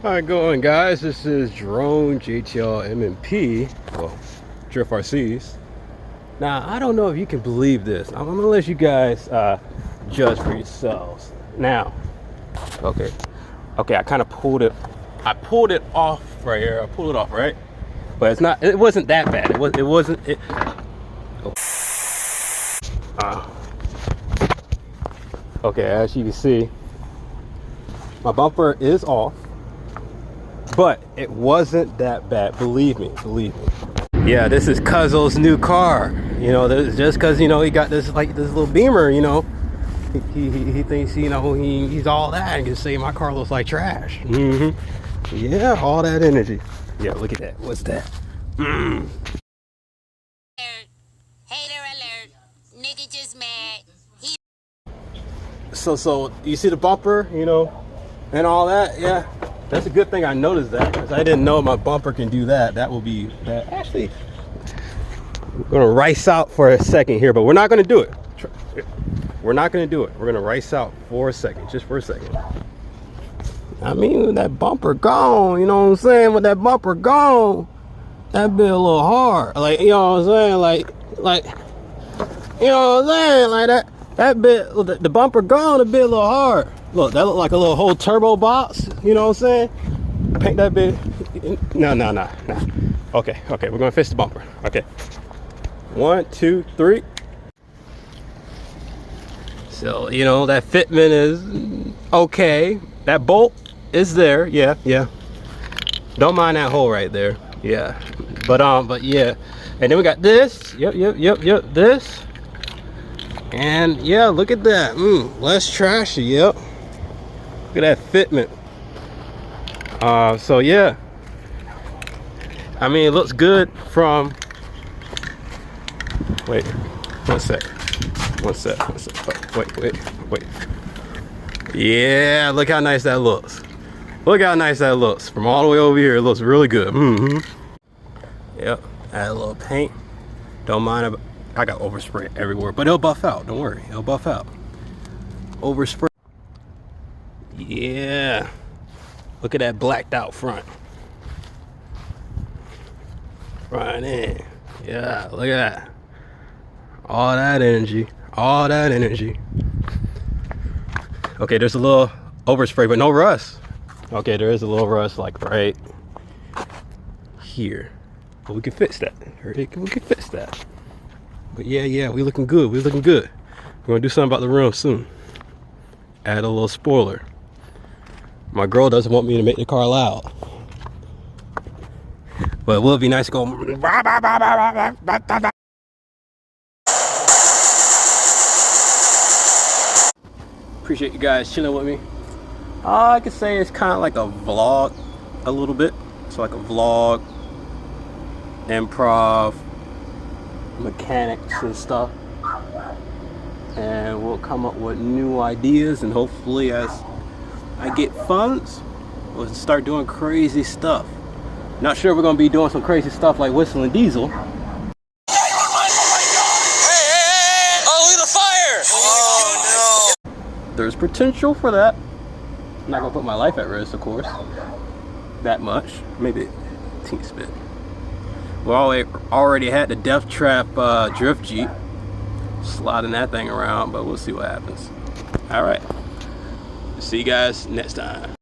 How it going, guys? This is Drone JTL MMP, well, Drift RCs. Now, I don't know if you can believe this. I'm gonna let you guys judge for yourselves. Now, okay, I kind of pulled it. I pulled it off right here. I pulled it off, right? But it's not. It wasn't that bad. It wasn't. Oh. Okay, as you can see, my bumper is off. But it wasn't that bad, believe me. Yeah, this is Cuzzo's new car. You know, just because, you know, he got this little Beamer, you know, he thinks, you know, he's all that and can say my car looks like trash. Yeah, all that energy. Yeah, look at that. What's that? Hater alert. Nigga just mad. So you see the bumper, you know, and all that. Yeah. That's a good thing I noticed that, because I didn't know my bumper can do that. That will be bad. Actually, we're gonna rice out for a second here, but we're not gonna do it. We're not gonna do it. We're gonna rice out for a second, just for a second. I mean, with that bumper gone, you know what I'm saying? With that bumper gone, that bit a little hard. Like, you know what I'm saying? Like, you know what I'm saying? Like that bit, the bumper gone, a bit a little hard. Look, that look like a little whole turbo box, you know what I'm saying? Paint that bit. No. Okay, we're gonna fix the bumper. Okay. 1, 2, 3. So, you know, that fitment is okay. That bolt is there, yeah. Don't mind that hole right there. Yeah. But yeah. And then we got this. Yep, this. And yeah, look at that. Less trashy, yep. Look at that fitment. So yeah, I mean, it looks good from, wait, one sec. Oh, wait. Yeah, look how nice that looks. Look how nice that looks. From all the way over here, it looks really good. Yep, add a little paint. Don't mind, I got overspray everywhere, but it'll buff out, don't worry, it'll buff out. Overspray. Yeah, look at that blacked out front. Right in. Yeah, look at that. All that energy. Okay, there's a little overspray, but no rust. Okay, there is a little rust, like right here. But we can fix that. We can fix that. But yeah, we looking good. We're gonna do something about the rim soon. Add a little spoiler. My girl doesn't want me to make the car loud, but it would be nice to go. Appreciate you guys chilling with me. I could say it's kind of like a vlog, a little bit. It's like a vlog, improv, mechanics and stuff, and we'll come up with new ideas, and hopefully as I get funds, we'll start doing crazy stuff. Not sure we're gonna be doing some crazy stuff like Whistling Diesel. Hey! Oh, look at the fire! Oh no! There's potential for that. I'm not gonna put my life at risk, of course. That much, maybe a teeny bit. We already had the Death Trap drift Jeep, sliding that thing around, but we'll see what happens. All right. See you guys next time.